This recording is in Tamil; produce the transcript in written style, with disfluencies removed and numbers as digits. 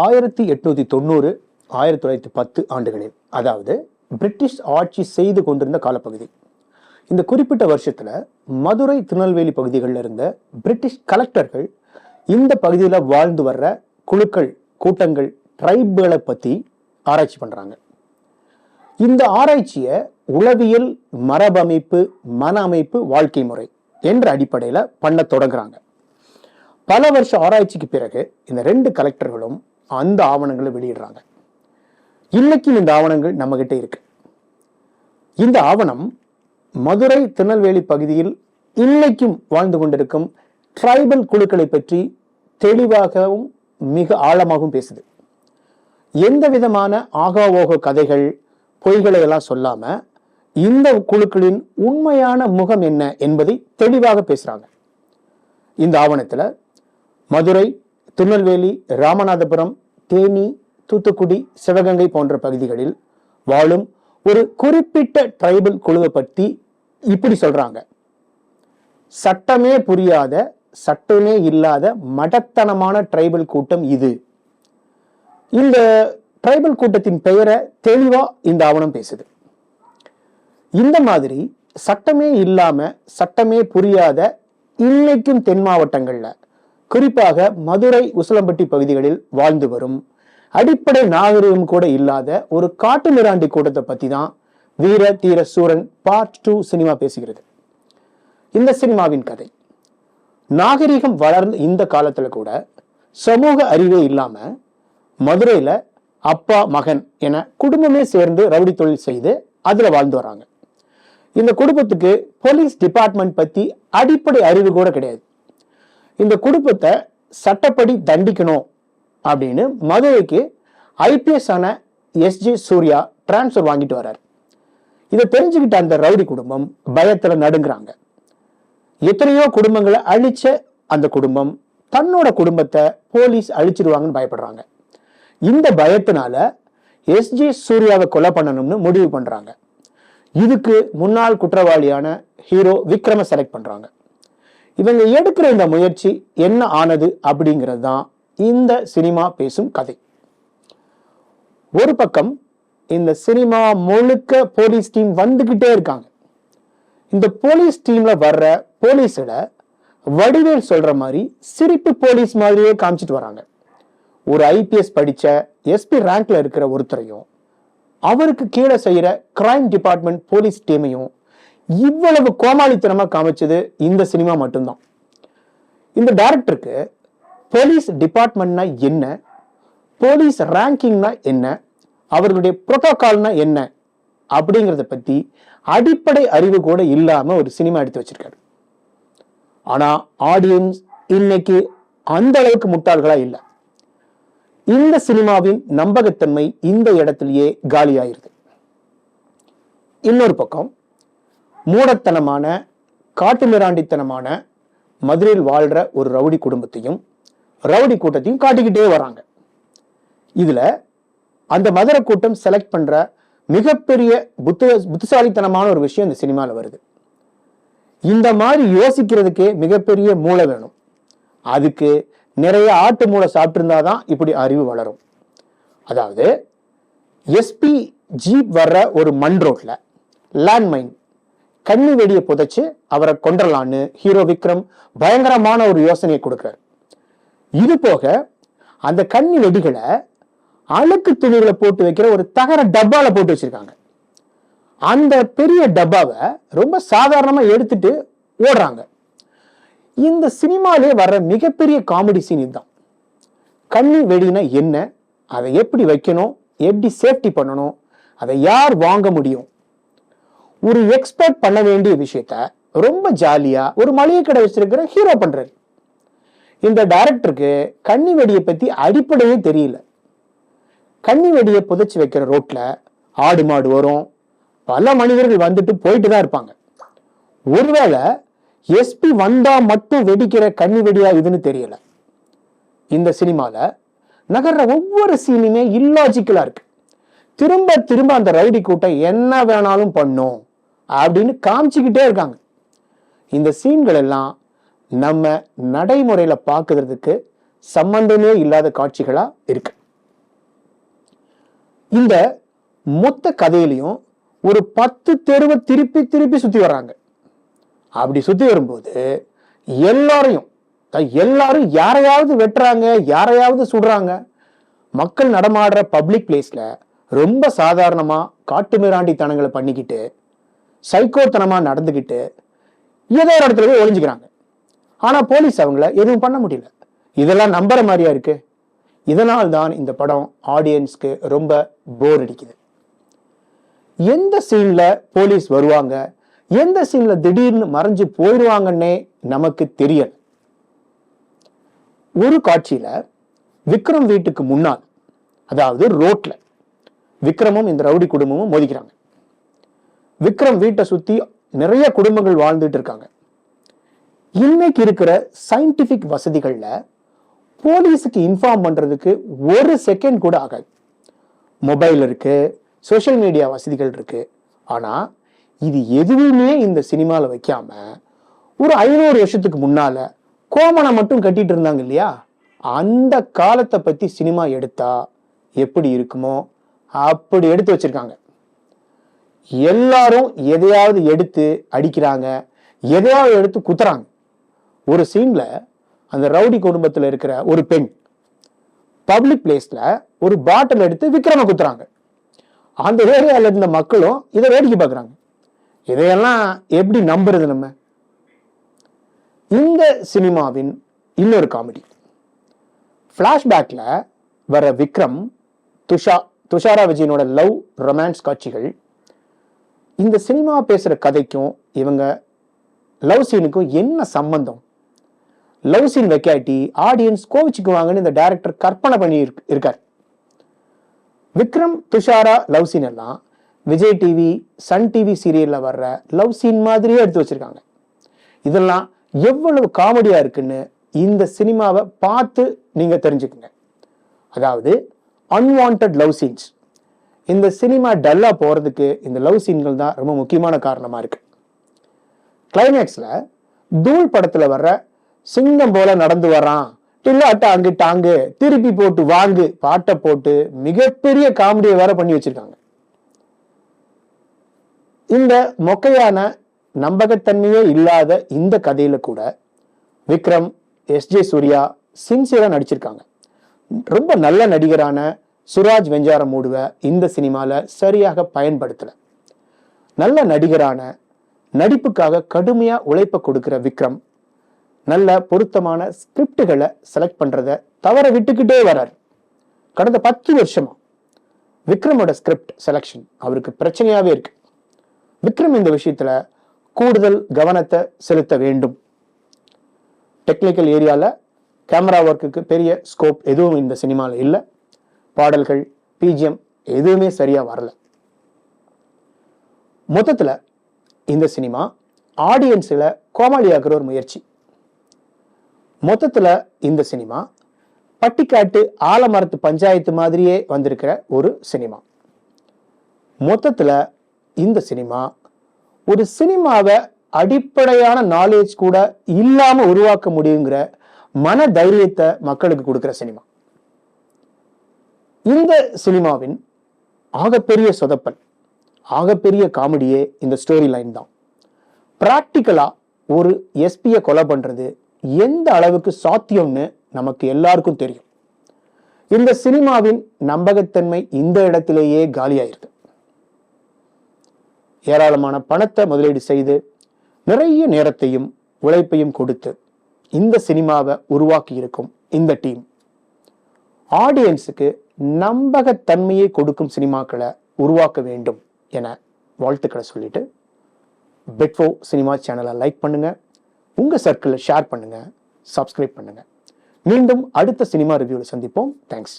1890 1910 ஆண்டுகளில், அதாவது பிரிட்டிஷ் ஆட்சி செய்து கொண்டிருந்த காலப்பகுதி. இந்த குறிப்பிட்ட வருஷத்துல மதுரை, திருநெல்வேலி பகுதிகளில் இருந்த பிரிட்டிஷ் கலெக்டர்கள் இந்த பகுதியில் வாழ்ந்து வர்ற குழுக்கள், கூட்டங்கள், ட்ரைப்களை பத்தி ஆராய்ச்சி பண்றாங்க. இந்த ஆராய்ச்சியை உளவியல், மரபமைப்பு, மன அமைப்பு, வாழ்க்கை முறை என்ற அடிப்படையில பண்ண தொடங்குறாங்க. பல வருஷ ஆராய்ச்சிக்கு பிறகு இந்த 2 கலெக்டர்களும் அந்த ஆவணங்களை வெளியிடுறாங்க. இன்னைக்கும் இந்த ஆவணங்கள் நம்ம கிட்ட இருக்கு. இந்த ஆவணம் மதுரை, திருநெல்வேலி பகுதியில் இன்னைக்கும் வாழ்ந்து கொண்டிருக்கும் ட்ரைபல் குழுக்களை பற்றி தெளிவாகவும் மிக ஆழமாகவும் பேசுது. எந்த விதமான ஆகாவோக கதைகள், பொய்களை எல்லாம் சொல்லாம இந்த குழுக்களின் உண்மையான முகம் என்ன என்பதை தெளிவாக பேசுறாங்க. இந்த ஆவணத்துல மதுரை, திருநெல்வேலி, ராமநாதபுரம், தேனி, தூத்துக்குடி, சிவகங்கை போன்ற பகுதிகளில் வாழும் ஒரு குறிப்பிட்ட ட்ரைபல் குழுவை பற்றி இப்படி சொல்றாங்க: சட்டமே புரியாத, சட்டமே இல்லாத மடத்தனமான ட்ரைபல் கூட்டம் இது. இந்த ட்ரைபல் கூட்டத்தின் பெயரை தெளிவா இந்த ஆவணம் பேசுது. இந்த மாதிரி சட்டமே இல்லாம, சட்டமே புரியாத, இன்னைக்கும் தென் மாவட்டங்கள்ல, குறிப்பாக மதுரை, உசிலம்பட்டி பகுதிகளில் வாழ்ந்து வரும் அடிப்படை நாகரிகம் கூட இல்லாத ஒரு காட்டு மிராண்டி கூட்டத்தை பத்தி தான் வீர தீர சூரன் பார்ட் 2 சினிமா பேசுகிறது. இந்த சினிமாவின் கதை, நாகரிகம் வளர்ந்த இந்த காலத்துல கூட சமூக அறிவே இல்லாம மதுரையில அப்பா, மகன் என குடும்பமே சேர்ந்து ரவுடி தொழில் செய்து அதுல வாழ்ந்து வராங்க. இந்த குடும்பத்துக்கு போலீஸ் டிபார்ட்மெண்ட் பத்தி அடிப்படை அறிவு கூட கிடையாது. இந்த குடும்பத்தை சட்டப்படி தண்டிக்கணும் அப்படின்னு மதுரைக்கு ஐபிஎஸ் ஆன எஸ்ஜே சூர்யா டிரான்ஸ்பர் வாங்கிட்டு வர்றாரு. இதை தெரிஞ்சுக்கிட்ட அந்த ரவுடி குடும்பம் பயத்துல நடுங்குறாங்க. எத்தனையோ குடும்பங்களை அழிச்ச அந்த குடும்பம் தன்னோட குடும்பத்தை போலீஸ் அழிச்சிடுவாங்கன்னு பயப்படுறாங்க. இந்த பயத்தினால எஸ்ஜே சூர்யாவை கொலை பண்ணணும்னு முடிவு பண்றாங்க. இதுக்கு முன்னாள் குற்றவாளியான ஹீரோ விக்ரம செலக்ட் பண்றாங்க. இவங்க எடுக்கிற இந்த முயற்சி என்ன ஆனது அப்படிங்கிறது தான் இந்த சினிமா பேசும் கதை. ஒரு பக்கம் இந்த சினிமா முழுக்க போலீஸ் டீம் வந்துகிட்டே இருக்காங்க. இந்த போலீஸ் டீம்ல வர்ற போலீஸ்ல வடிவேல் சொல்ற மாதிரி சிரிப்பு போலீஸ் மாதிரியே காமிச்சிட்டு வராங்க. ஒரு ஐபிஎஸ் படிச்ச எஸ்பி ரேங்க்ல இருக்கிற ஒருத்தரையும் அவருக்கு கீழே செய்யற கிரைம் டிபார்ட்மெண்ட் போலீஸ் டீமையும் இவ்வளவு கோமாளித்தனமா காமிச்சது இந்த சினிமா மட்டும்தான். இந்த டைரக்டருக்கு போலீஸ் டிபார்ட்மெண்ட்னா என்ன, போலீஸ் ரேங்கிங்னா என்ன, அவர்களுடைய புரோட்டோகால்னா என்ன அப்படிங்கிறத பத்தி அடிப்படை அறிவு கூட இல்லாம ஒரு சினிமா எடுத்து வச்சிருக்காரு. ஆனா ஆடியன்ஸ் இன்னைக்கு அந்த அளவுக்கு முட்டாள்களா இல்லை. இந்த சினிமாவின் நம்பகத்தன்மை இந்த இடத்திலேயே காலியாயிருது. இன்னொரு பக்கம் மூடத்தனமான, காட்டுமிராண்டித்தனமான மதுரையில் வாழ்ற ஒரு ரவுடி குடும்பத்தையும் ரவுடி கூட்டத்தையும் காட்டிக்கிட்டே வராங்க. இதுல அந்த மதுரை கூட்டம் செலக்ட் பண்ற மிகப்பெரிய புத்திசாலித்தனமான ஒரு விஷயம் இந்த சினிமால வருது. இந்த மாதிரி யோசிக்கிறதுக்கே மிகப்பெரிய மூளை வேணும். அதுக்கு நிறைய ஆட்டு மூளை சாப்பிட்டிருந்தாதான் இப்படி அறிவு வளரும். அதாவது எஸ்பி ஜீப் வர்ற ஒரு மண் ரோட்ல லேண்ட்மைன், கண்ணி வெடியை புதைச்சு அவரை கொன்றலான்னு ஹீரோ விக்ரம் பயங்கரமான ஒரு யோசனையை கொடுக்கிறார். இது போக அந்த கண்ணி வெடிகளை அழுக்கு துணிகளை போட்டு வைக்கிற ஒரு தகர டப்பால போட்டு வச்சிருக்காங்க. அந்த பெரிய டப்பாவை ரொம்ப சாதாரணமா எடுத்துட்டு ஓடுறாங்க. இந்த சினிமாலே வர்ற மிகப்பெரிய காமெடி சீன் இதுதான். கண்ணி வெடினா என்ன, அதை எப்படி வைக்கணும், எப்படி சேஃப்டி பண்ணணும், அதை யார் வாங்க முடியும், ஒரு எக்ஸ்பர்ட் பண்ண வேண்டிய விஷயத்த ரொம்ப ஜாலியா ஒரு மளிகை கடை வச்சிருக்கிற ஹீரோ பண்றாரு. இந்த டைரக்டருக்கு கண்ணி வெடியை பத்தி அடிப்படையே தெரியல. கண்ணி வெடியை புதைச்சு வைக்கிற ரோட்ல ஆடு மாடு வரும், பல மனிதர்கள் வந்துட்டு போயிட்டு தான் இருப்பாங்க. ஒருவேளை எஸ்பி வந்தா மட்டும் வெடிக்கிற கண்ணி வெடியா இதுன்னு தெரியல. இந்த சினிமால நகர்ற ஒவ்வொரு சீனுமே இல்லாஜிக்கலா இருக்கு. திரும்ப திரும்ப அந்த ரவுடி கூட்டம் என்ன வேணாலும் பண்ணும் அப்படின்னு காமிச்சுக்கிட்டே இருக்காங்க. இந்த சீன்கள் எல்லாம் நம்ம நடைமுறையில பார்க்கறதுக்கு சம்பந்தமே இல்லாத காட்சிகளா இருக்கு. இந்த மொத்த கதையிலையும் ஒரு 10 தெருவை திருப்பி திருப்பி சுத்தி வர்றாங்க. அப்படி சுத்தி வரும்போது எல்லாரும் யாரையாவது வெட்டுறாங்க, யாரையாவது சுடுறாங்க. மக்கள் நடமாடுற பப்ளிக் பிளேஸ்ல ரொம்ப சாதாரணமா காட்டுமிராண்டித்தனங்களை பண்ணிக்கிட்டு, சைக்கோத்தனமா நடந்துக்கிட்டு ஏதோ ஒரு இடத்துல போய் ஒளிஞ்சுக்கிறாங்க. ஆனா போலீஸ் அவங்கள எதுவும் பண்ண முடியல. இதெல்லாம் நம்புற மாதிரியா இருக்கு. இதனால் தான் இந்த படம் ஆடியன்ஸ்க்கு ரொம்ப போர் அடிக்குது. எந்த சீன்ல போலீஸ் வருவாங்க, எந்த சீன்ல திடீர்னு மறைஞ்சு போயிடுவாங்கன்னே நமக்கு தெரியல. ஒரு காட்சியில விக்ரம் வீட்டுக்கு முன்னால், அதாவது ரோட்ல விக்ரமும் இந்த ரவுடி குடும்பமும் மோதிக்கிறாங்க. விக்ரம் வீட்டை சுத்தி நிறைய குடும்பங்கள் வாழ்ந்துட்டு இருக்காங்க. இன்னைக்கு இருக்கிற சயின்டிபிக் வசதிகள்ல போலீஸுக்கு இன்ஃபார்ம் பண்றதுக்கு ஒரு செகண்ட் கூட ஆகாது. மொபைல் இருக்கு, சோசியல் மீடியா வசதிகள் இருக்கு. ஆனா இது எதுவுமே இந்த சினிமால வைக்காம ஒரு 500 வருஷத்துக்கு முன்னால கோமனை மட்டும் கட்டிட்டு இருந்தாங்க இல்லையா, அந்த காலத்தை பத்தி சினிமா எடுத்தா எப்படி இருக்குமோ அப்படி எடுத்து வச்சிருக்காங்க. எல்லாரும் எதையாவது எடுத்து அடிக்கிறாங்க, எதையாவது எடுத்து குத்துறாங்க. ஒரு சீன்ல அந்த ரவுடி குடும்பத்துல இருக்கிற ஒரு பெண் பப்ளிக் பிளேஸ்ல ஒரு பாட்டில் எடுத்து விக்ரம குத்துறாங்க. அந்த ஏரியால இருந்த மக்களும் இதை வேடிக்கை பார்க்கறாங்க. இதையெல்லாம் எப்படி நம்புறது நம்ம? இந்த சினிமாவின் இன்னொரு காமெடி, பிளாஷ்பேக்ல வர விக்ரம் துஷாரா விஜயனோட லவ் ரொமான்ஸ் காட்சிகள் இந்த சினிமா பேசுற கதைக்கும் இவங்க லவ் சீனுக்கும் என்ன சம்பந்தம்? லவ் சீன் வைக்காட்டி ஆடியன்ஸ் கோவிச்சுக்குவாங்கன்னு இந்த டைரக்டர் கற்பனை பண்ணி இருக்கார். விக்ரம் துஷாரா லவ் சீன் எல்லாம் விஜய் டிவி, சன் டிவி சீரியல்ல வர்ற லவ் சீன் மாதிரியே எடுத்து வச்சிருக்காங்க. இதெல்லாம் எவ்வளவு காமெடியா இருக்குன்னு இந்த சினிமாவை பார்த்து நீங்க தெரிஞ்சுக்குங்க. அதாவது அன்வான்ட் லவ் சீன்ஸ். இந்த சினிமா டல்லா போறதுக்கு இந்த லவ் சீன்கள் தான் ரொம்ப முக்கியமான காரணமா இருக்கு. கிளைமேக்ஸ்ல தூள் படத்துல வர்ற சிங்கம் போல நடந்து வர்றான், டில்லாட்ட அங்கிட்ட அங்கு திருப்பி போட்டு வாங்கு பாட்டை போட்டு மிகப்பெரிய காமெடியை வேற பண்ணி வச்சிருக்காங்க. இந்த மொக்கையான நம்பகத்தன்மையே இல்லாத இந்த கதையில கூட விக்ரம், எஸ்.ஜே. சூர்யா சின்சியரா நடிச்சிருக்காங்க. ரொம்ப நல்ல நடிகரான சுராஜ் வெஞ்சாரமூடுவை இந்த சினிமால சரியாக பயன்படுத்தல. நல்ல நடிகரான, நடிப்புக்காக கடுமையா உழைப்ப கொடுக்கிற விக்ரம் நல்ல பொருத்தமான ஸ்கிரிப்டுகளை செலக்ட் பண்றத தவற விட்டுக்கிட்டே வர்றாரு. கடந்த 10 வருஷமா விக்ரமோட ஸ்கிரிப்ட் செலக்ஷன் அவருக்கு பிரச்சனையாவே இருக்கு. விக்ரம் இந்த விஷயத்துல கூடுதல் கவனத்தை செலுத்த வேண்டும். டெக்னிக்கல் ஏரியால கேமரா ஒர்க்குக்கு பெரிய ஸ்கோப் எதுவும் இந்த சினிமால இல்லை. பாடல்கள், பிஜிஎம் எதுவுமே சரியா வரல. மொத்தத்துல இந்த சினிமா ஆடியன்ஸ்ல கோமாளியாக்குற ஒரு முயற்சி. மொத்தத்துல இந்த சினிமா பட்டிக்காட்டு ஆலமரத்து பஞ்சாயத்து மாதிரியே வந்திருக்கிற ஒரு சினிமா. மொத்தத்துல இந்த சினிமா ஒரு சினிமாவை அடிப்படையான நாலேஜ் கூட இல்லாம உருவாக்க முடியுங்கிற மன தைரியத்தை மக்களுக்கு கொடுக்கிற சினிமா. இந்த சினிமாவின் ஆகப்பெரிய சொதப்பல், ஆகப்பெரிய காமெடியே இந்த ஸ்டோரி லைன் தான். பிராக்டிக்கலா ஒரு எஸ்பியை கொலை பண்றது எந்த அளவுக்கு சாத்தியம்னு நமக்கு எல்லாருக்கும் தெரியும். இந்த சினிமாவின் நம்பகத்தன்மை இந்த இடத்திலேயே காலியாயிருக்கு. ஏராளமான பணத்தை முதலீடு செய்து நிறைய நேரத்தையும் உழைப்பையும் கொடுத்து இந்த சினிமாவை உருவாக்கி இருக்கும் இந்த டீம் ஆடியன்ஸுக்கு நம்பகத்தன்மையை கொடுக்கும் சினிமாக்களை உருவாக்க வேண்டும் என வாழ்த்துக்களை சொல்லிட்டு பெட்ஃபோ சினிமா சேனலை லைக் பண்ணுங்க, உங்க சர்க்கிளில் ஷேர் பண்ணுங்க, சப்ஸ்கிரைப் பண்ணுங்க. மீண்டும் அடுத்த சினிமா ரிவ்யூவில் சந்திப்போம். தேங்க்ஸ்.